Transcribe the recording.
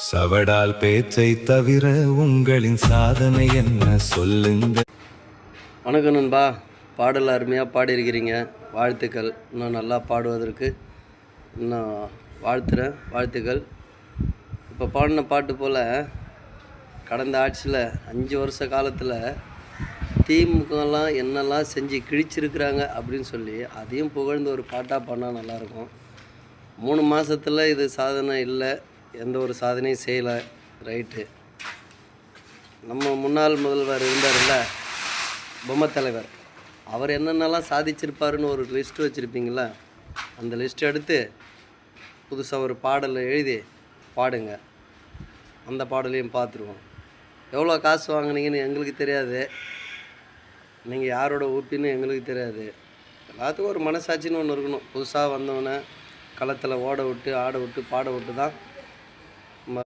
சவடால் பேச்சை தவிர உங்களின் சாதனை என்ன சொல்லுங்க. வணக்கம் நண்பா, பாடல் அருமையாக பாடியிருக்கிறீங்க, வாழ்த்துக்கள். இன்னும் நல்லா பாடுவதற்கு இன்னும் வாழ்த்துறேன், வாழ்த்துக்கள். இப்போ பாடின பாட்டு போல் கடந்த ஆட்சியில் 5 வருஷ காலத்தில் திமுகலாம் என்னெல்லாம் செஞ்சு கிழிச்சிருக்கிறாங்க அப்படின்னு சொல்லி அதையும் புகழ்ந்து ஒரு பாட்டாக பாடினா நல்லாயிருக்கும். 3 மாதத்தில் இது சாதனை இல்லை, எந்த ஒரு சாதனையும் செய்யலை. ரைட்டு. நம்ம முன்னாள் முதல்வர் இருந்தார்ல, பொம்மை தலைவர், அவர் என்னென்னலாம் சாதிச்சிருப்பாருன்னு ஒரு லிஸ்ட்டு வச்சுருப்பீங்களா? அந்த லிஸ்ட்டு எடுத்து புதுசாக ஒரு பாடலை எழுதி பாடுங்க. அந்த பாடலையும் பார்த்துருவோம். எவ்வளோ காசு வாங்கினீங்கன்னு எங்களுக்கு தெரியாது, நீங்கள் யாரோட ஊப்பின்னு எங்களுக்கு தெரியாது. எல்லாத்துக்கும் ஒரு மனசாட்சின்னு ஒன்று இருக்கணும். புதுசாக வந்தவனை களத்தில் ஓட விட்டு, ஆட விட்டு, பாட விட்டு தான்